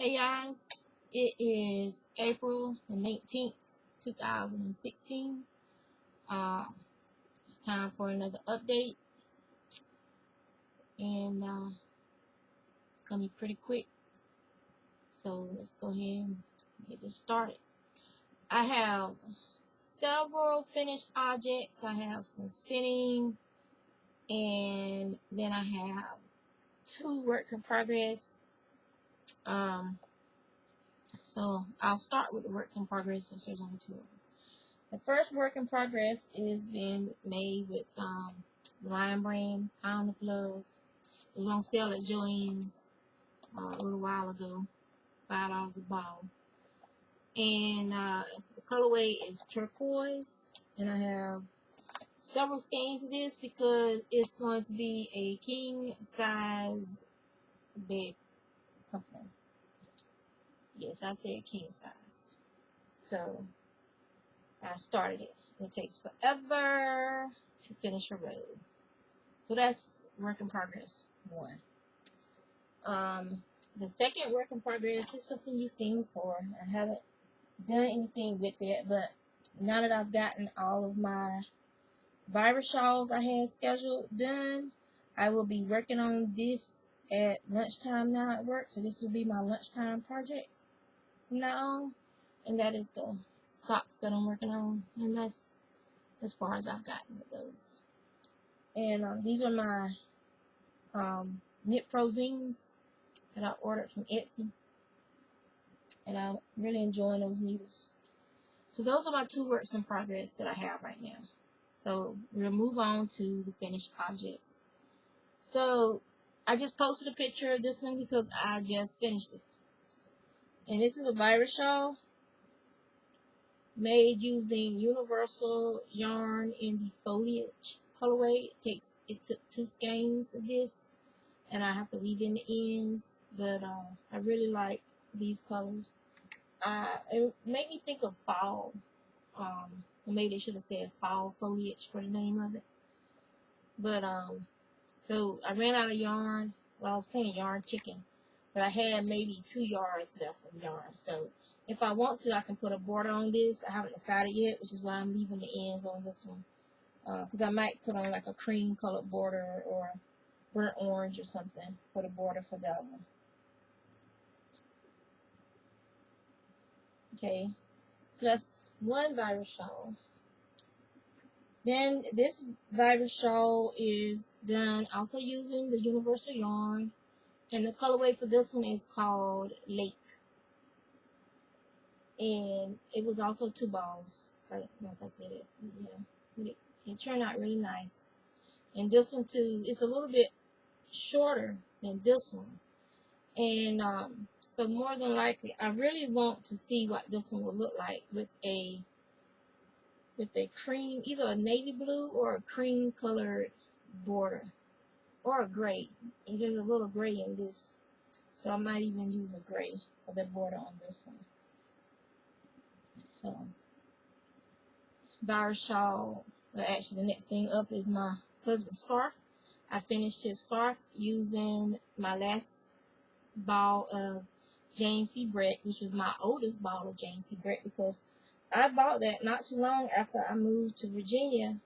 Hey guys, it is April the 19th, 2016. Uh, it's time for another update, and it's going to be pretty quick. So let's go ahead and get this started. I have several finished objects. I have some spinning, and then I have two works in progress. So I'll start with the works in progress since there's only two of them. The first work in progress is being made with Lion Brand Pound of Love. It was on sale at Joann's a little while ago, $5 a ball. And the colorway is turquoise, and I have several skeins of this because it's going to be a king size bed comforter. Yes, I said king size. So I started it. It takes forever to finish a row. So that's work in progress 1. The second work in progress is something you've seen before. I haven't done anything with it, but now that I've gotten all of my virus shawls I had scheduled done, I will be working on this at lunchtime now at work. So this will be my lunchtime project from now on. And that is the socks that I'm working on. And that's as far as I've gotten with those. And these are my knit pro zines that I ordered from Etsy. And I'm really enjoying those needles. So those are my two works in progress that I have right now. So we'll move on to the finished objects. So I just posted a picture of this one because I just finished it. And this is a virus shawl made using universal yarn in the foliage colorway. It took 2 skeins of this, and I have to leave in the ends, but I really like these colors. It made me think of fall. Maybe they should have said fall foliage for the name of it. But so I ran out of yarn. Well, I was playing yarn chicken, but I had maybe 2 yards left of yarn. So if I want to, I can put a border on this. I haven't decided yet, which is why I'm leaving the ends on this one. Because I might put on like a cream colored border or burnt orange or something for the border for that one. Okay, so that's one virus shawl. Then this virus shawl is done also using the universal yarn, and the colorway for this one is called Lake. And it was also 2 balls. I don't know if I said it. Yeah, it turned out really nice. And this one too, it's a little bit shorter than this one. And so more than likely, I really want to see what this one will look like with a cream, either a navy blue or a cream colored border, or a gray. And there's a little gray in this, so I might even use a gray for the border on this one. So virus shawl. Well, actually, the next thing up is my husband's scarf. I finished his scarf using my last ball of James C. Brett, which was my oldest ball of James C. Brett, because I bought that not too long after I moved to Virginia.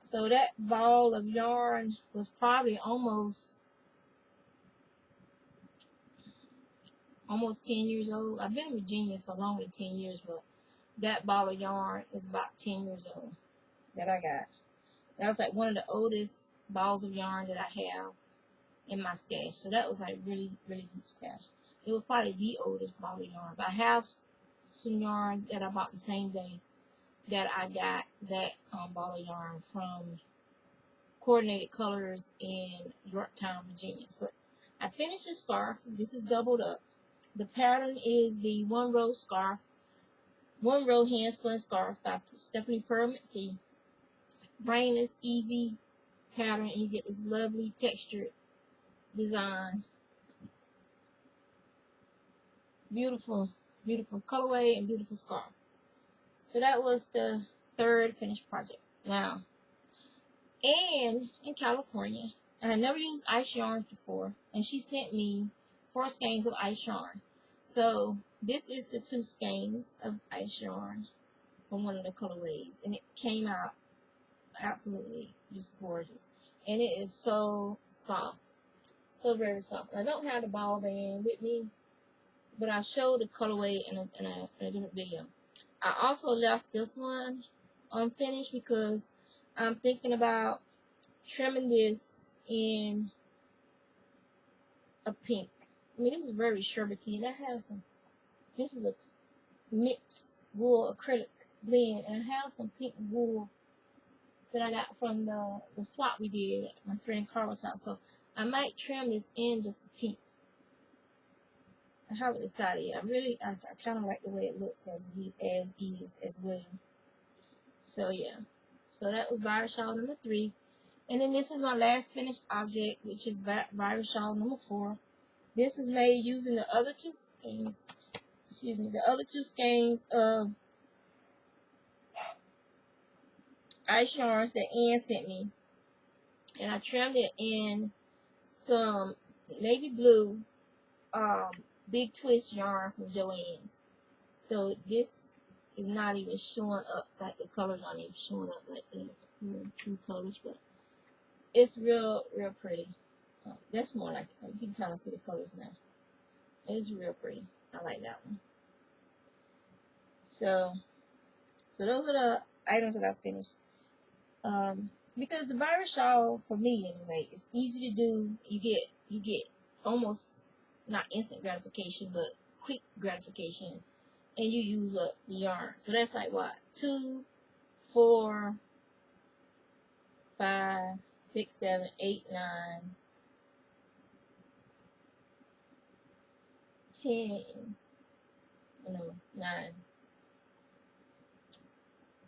So that ball of yarn was probably almost 10 years old. I've been in Virginia for longer than 10 years, but that ball of yarn is about 10 years old that I got. That was like one of the oldest balls of yarn that I have in my stash. So that was like really, really deep stash. It was probably the oldest ball of yarn. But I have some yarn that I bought the same day that I got that ball of yarn from Coordinated Colors in Yorktown, Virginia. But I finished the scarf. This is doubled up. The pattern is the one row hand spun scarf by Stephanie Pearl McPhee. Brainless, easy pattern, and you get this lovely textured design. Beautiful, beautiful colorway and beautiful scarf. So that was the third finished project. Now, and in California, I had never used ice yarn before, and she sent me 4 skeins of ice yarn. So this is the 2 skeins of ice yarn from one of the colorways, and it came out absolutely just gorgeous, and it is so soft, so very soft. I don't have the ball band with me, but I showed the colorway in a different video. I also left this one unfinished because I'm thinking about trimming this in a pink. I mean, this is very sherbety, and I have some. This is a mixed wool acrylic blend, and I have some pink wool that I got from the swap we did at my friend Carl's house. So I might trim this in just a pink. I haven't decided yet. I kind of like the way it looks as is as well. So yeah. So that was virus shawl number 3. And then this is my last finished object, which is virus shawl number 4. This was made using the other 2 skeins. Excuse me, the other 2 skeins of ice yarns that Ann sent me. And I trimmed it in some navy blue big twist yarn from Joann's. So this is not even showing up, like the colors aren't even showing up like the true colors, but it's real pretty. That's more like, you can kind of see the colors now. It's real pretty. I like that one. So those are the items that I finished. Because the virus shawl, for me anyway, is easy to do. You get almost not instant gratification, but quick gratification, and you use up the yarn. So that's like what, 2, 4, 5, 6, 7, 8, 9, 10. No, 9.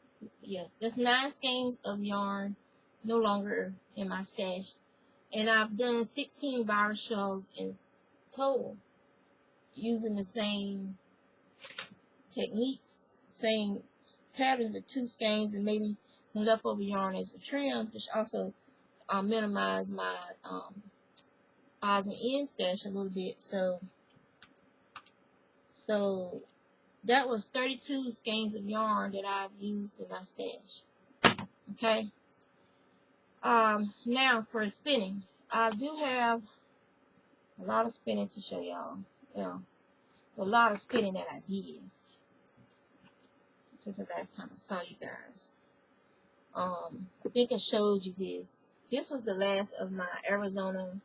6, yeah, that's 9 skeins of yarn no longer in my stash, and I've done 16 virus shawls in total using the same techniques, same pattern with 2 skeins and maybe some leftover yarn as a trim, which also minimize my odds and ends stash a little bit. So that was 32 skeins of yarn that I've used in my stash. Okay. Now for spinning, I do have a lot of spinning to show y'all. Yeah, a lot of spinning that I did since the last time I saw you guys. I think I showed you this. This was the last of my Arizona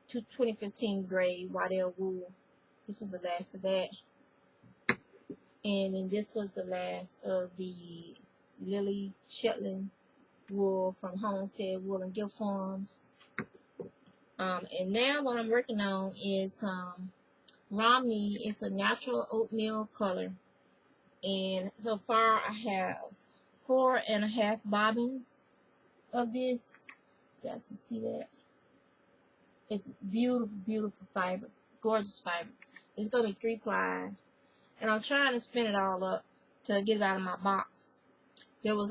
2015 gray Waddell wool. This was the last of that. And then this was the last of the Lily Shetland wool from Homestead Wool and Gift Farms. And now what I'm working on is Romney. It's a natural oatmeal color. And so far I have 4.5 bobbins of this. You guys can see that. It's beautiful, beautiful fiber. Gorgeous fiber. It's going to be 3-ply. And I'm trying to spin it all up to get it out of my box. That was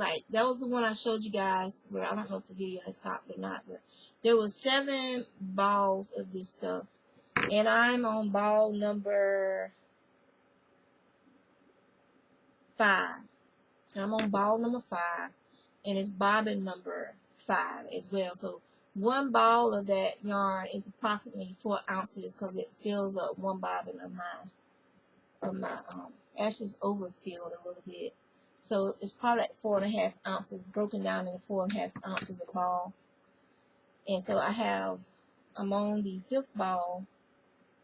the one I showed you guys where I don't know if the video has stopped or not, but there was 7 balls of this stuff. And I'm on ball number 5. I'm on ball number 5. And it's bobbin number 5 as well. So 1 ball of that yarn is approximately 4 ounces because it fills up 1 bobbin of my actually it's overfilled a little bit. So it's probably like 4.5 ounces broken down into 4.5 ounces of ball. And so I'm on the 5th ball,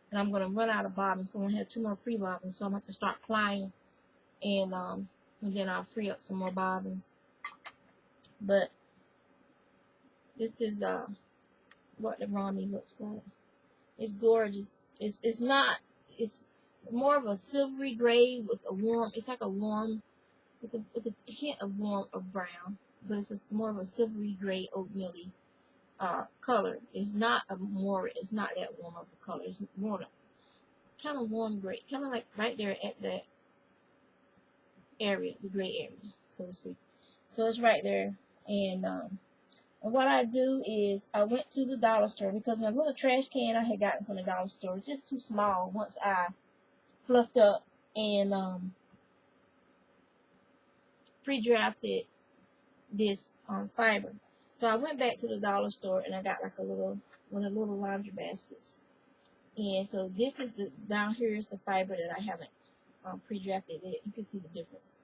and I'm gonna run out of bobbins. I'm gonna have 2 more free bobbins, so I'm gonna have to start plying, and then I'll free up some more bobbins. But this is what the Romney looks like. It's gorgeous. It's more of a silvery gray with a warm. It's like a warm. It's a hint of warm of brown, but it's just more of a silvery gray oatmeal-y color. It's not that warm of a color. It's more kind of warm gray, kind of like right there at that area, the gray area, so to speak. So it's right there, and And what I do is I went to the dollar store because my little trash can I had gotten from the dollar store was just too small once I fluffed up and pre-drafted this fiber. So I went back to the dollar store and I got like one of the little laundry baskets. And so this is the, down here is the fiber that I haven't pre-drafted it. You can see the difference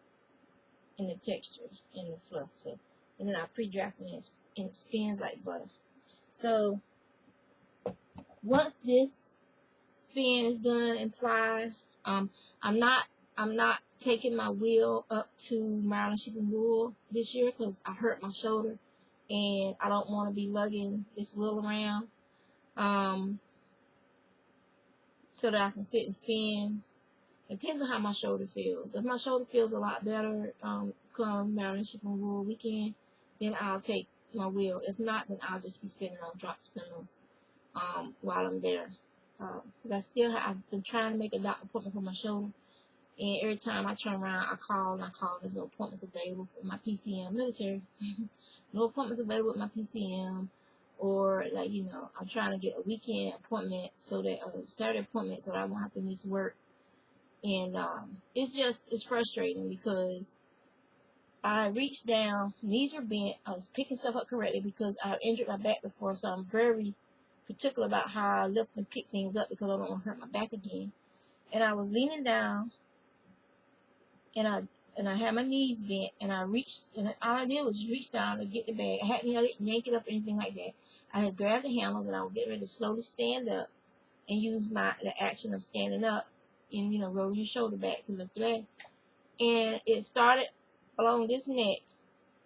in the texture and the fluff. So, and then I pre-drafted it and it spins like butter. So once this spin is done and applied, I'm not taking my wheel up to Maryland Shipping Wool this year because I hurt my shoulder and I don't want to be lugging this wheel around so that I can sit and spin. It depends on how my shoulder feels. If my shoulder feels a lot better come Maryland Shipping Wool weekend, then I'll take my wheel. If not, then I'll just be spinning on drop spindles while I'm there. Because I've been trying to make a doctor appointment for my shoulder, and every time I turn around, I call, there's no appointments available for my PCM military. No appointments available with my PCM, or like, I'm trying to get a weekend appointment so that, Saturday appointment so that I won't have to miss work. And it's frustrating because I reached down, knees are bent, I was picking stuff up correctly because I injured my back before, so I'm very particular about how I lift and pick things up because I don't want to hurt my back again. And I was leaning down, and I had my knees bent, and I reached, and all I did was reach down to get the bag. I hadn't yanked it up or anything like that. I had grabbed the handles, and I was getting ready to slowly stand up and use the action of standing up and, roll your shoulder back to lift the bag. And it started along this neck.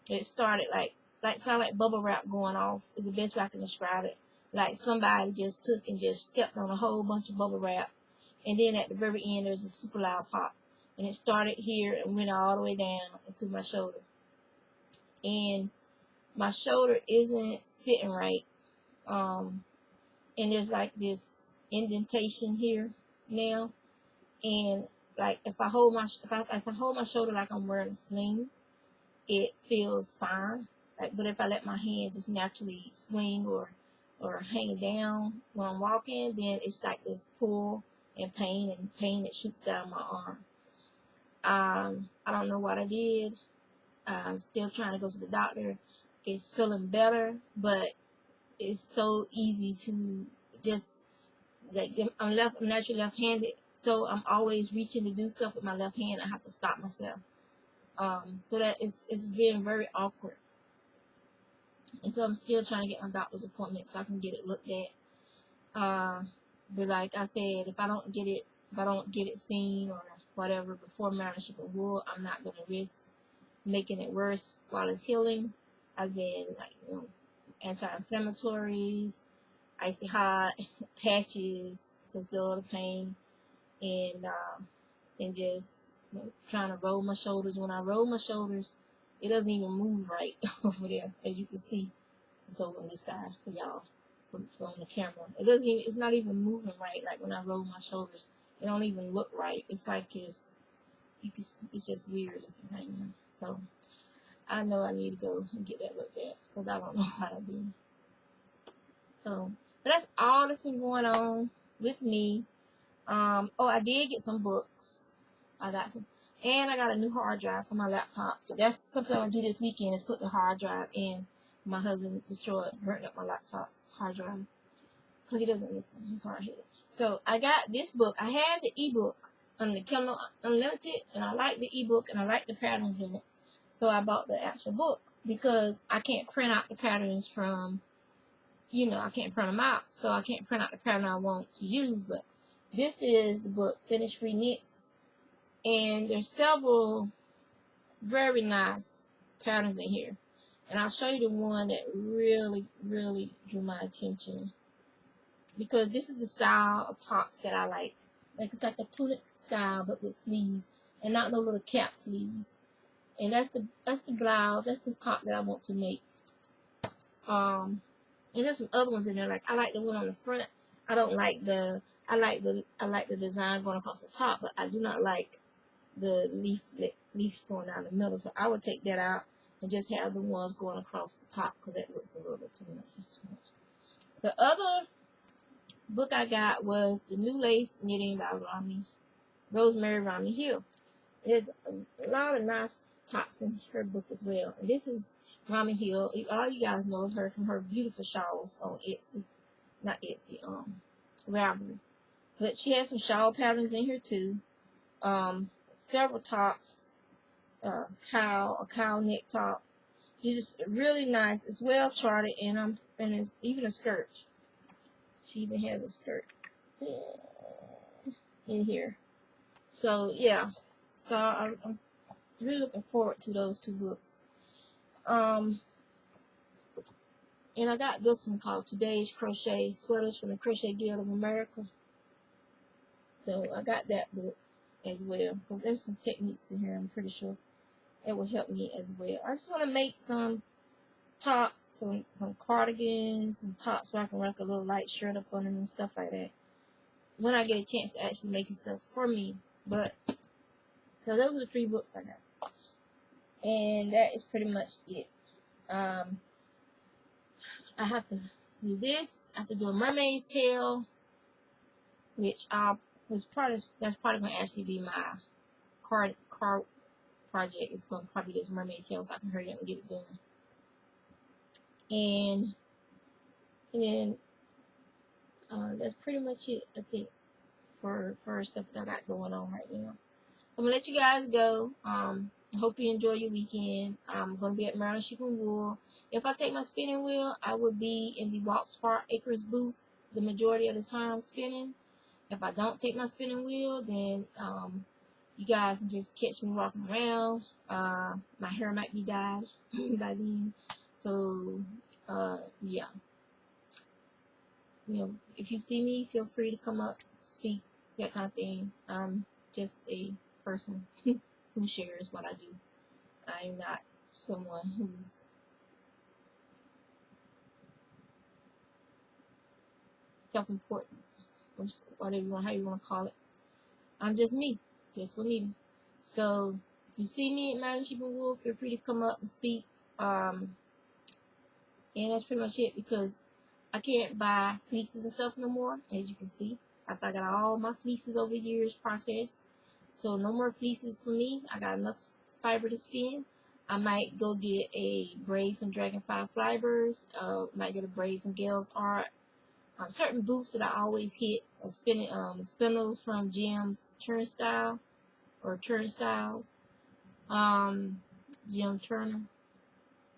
It started sound like bubble wrap going off is the best way I can describe it. Like somebody just took and just stepped on a whole bunch of bubble wrap. And then at the very end, there's a super loud pop. And it started here and went all the way down into my shoulder. And my shoulder isn't sitting right. And there's like this indentation here now. And like if I hold my shoulder like I'm wearing a sling, it feels fine. But if I let my hand just naturally swing or hang down when I'm walking, then it's like this pull and pain that shoots down my arm. I don't know what I did. I'm still trying to go to the doctor. It's feeling better, but it's so easy to just I'm naturally left-handed, so I'm always reaching to do stuff with my left hand. I have to stop myself. So that it's been very awkward. And so I'm still trying to get my doctor's appointment so I can get it looked at. But like I said, if I don't get it seen or whatever before Maryland Shipping Wool, I'm not gonna risk making it worse while it's healing. I've been anti-inflammatories, icy hot patches to dull the pain, and just trying to roll my shoulders. When I roll my shoulders, it doesn't even move right over there, as you can see. It's over on this side for y'all from the camera. It's not even moving right. Like when I roll my shoulders, it don't even look right. It's like it's just weird looking right now. So I know I need to go and get that looked at because I don't know how to do. So, but that's all that's been going on with me. I did get some books. I got a new hard drive for my laptop. So that's something I'm gonna do this weekend is put the hard drive in. My husband burnt up my laptop hard drive because he doesn't listen. He's hard-headed. So I got this book. I had the ebook on the Kindle Unlimited, and I like the ebook and I like the patterns in it. So I bought the actual book because I can't print out the patterns from, I can't print them out. So I can't print out the pattern I want to use. But this is the book, Finish Free Knits. And there's several very nice patterns in here. And I'll show you the one that really, really drew my attention. Because this is the style of tops that I like. Like it's like a tunic style but with sleeves. And not no little cap sleeves. And that's the blouse. That's the top that I want to make. And there's some other ones in there. Like I like the one on the front. I like the design going across the top, but I do not like the leaves going down the middle. So I would take that out and just have the ones going across the top because that looks a little bit too much. It's too much. The other book I got was The New Lace Knitting by Rosemary Rami Hill. There's a lot of nice tops in her book as well. And this is Rami Hill. All you guys know her from her beautiful shawls on Etsy. Not Etsy, Ravelry. But she has some shawl patterns in here too. Several tops. A cow neck top. She's just really nice. It's well charted, and it's even a skirt. She even has a skirt in here. So yeah, so I'm really looking forward to those two books. And I got this one called Today's Crochet Sweaters from the Crochet Guild of America. So I got that book as well because there's some techniques in here. I'm pretty sure it will help me as well. I just want to make some tops, some cardigans, some tops where I can rock a little light shirt up on them and stuff like that when I get a chance to actually make stuff for me. But so those are the 3 books I got, and that is pretty much it. I have to do this. I have to do a mermaid's tail, which that's probably going to actually be my card project. It's going to probably be this mermaid tail, so I can hurry up and get it done. And then that's pretty much it, I think, for stuff that I got going on right now. So I'm gonna let you guys go. I hope you enjoy your weekend. I'm gonna be at Maryland Shipping Wool. If I take my spinning wheel, I will be in the Walks Far Acres booth the majority of the time spinning. If I don't take my spinning wheel, then you guys can just catch me walking around. My hair might be dyed by then. So yeah. If you see me, feel free to come up, speak, that kind of thing. I'm just a person who shares what I do. I'm not someone who's self-important or whatever, how you want to call it. I'm just me, just Juanita. So if you see me at Maryland Shipping Wool, feel free to come up and speak. And that's pretty much it, because I can't buy fleeces and stuff no more, as you can see. I got all my fleeces over the years processed. So no more fleeces for me. I got enough fiber to spin. I might go get a braid from Dragonfly Fibers. Might get a braid from Gail's Art. Certain booths that I always hit are spindles from Jim's Turnstiles. Jim Turner.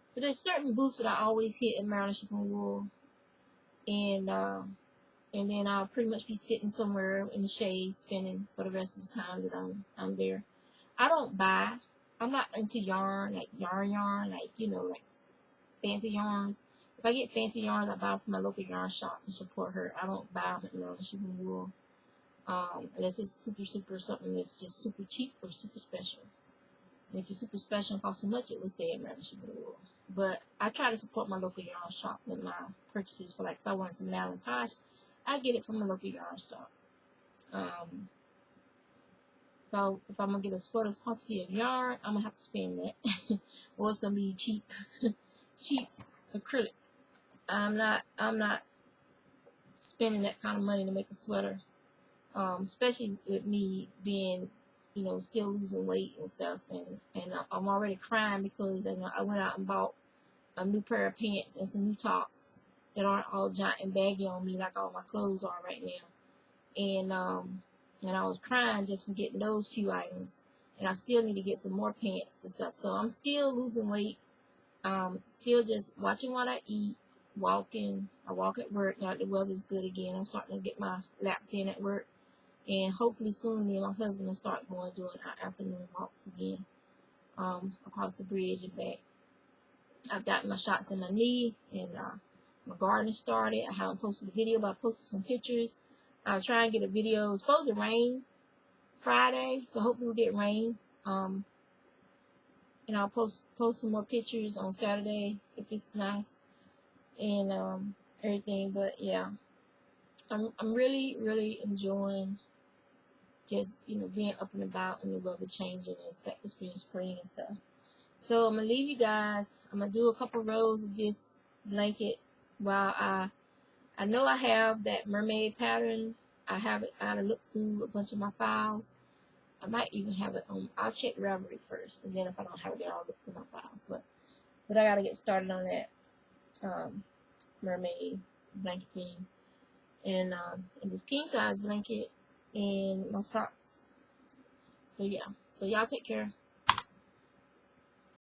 So there's certain booths that I always hit in Maryland Shipping Wool. And then I'll pretty much be sitting somewhere in the shade spinning for the rest of the time that I'm there. I don't buy. I'm not into yarn, like yarn, like like fancy yarns. If I get fancy yarns, I buy them from my local yarn shop to support her. I don't buy them at Maryland Shipping Wool unless it's super something that's just super cheap or super special. And if it's super special and costs too much, it will stay at Maryland Shipping Wool. But I try to support my local yarn shop with my purchases. For like, if I wanted some Malintosh, I get it from a local yarn shop. If I'm gonna get a sweater's quantity of yarn, I'm gonna have to spend that, or it's gonna be cheap acrylic. I'm not spending that kind of money to make a sweater, especially with me being, still losing weight and stuff, and I'm already crying because I went out and bought a new pair of pants and some new tops that aren't all giant and baggy on me like all my clothes are right now, and I was crying just from getting those few items, and I still need to get some more pants and stuff. So I'm still losing weight. Still just watching what I eat, walking. I walk at work now that the weather's good again. I'm starting to get my laps in at work, and hopefully soon me and my husband will start doing our afternoon walks again, across the bridge and back. I've gotten my shots in my knee, and my garden started. I haven't posted a video, but I posted some pictures. I'll try and get a video. It's supposed to rain Friday, so hopefully we'll get rain. And I'll post some more pictures on Saturday if it's nice and everything. But yeah, I'm really enjoying just being up and about and the weather changing and it's being spring and stuff. So I'm gonna leave you guys. I'm gonna do a couple rows of this blanket while I know I have that mermaid pattern. I have it. I gotta look through a bunch of my files. I might even have it on. I'll check Ravelry first, and then if I don't have it there, I'll look through my files. But I gotta get started on that mermaid blanket thing, and this king size blanket and my socks. So yeah. So y'all take care.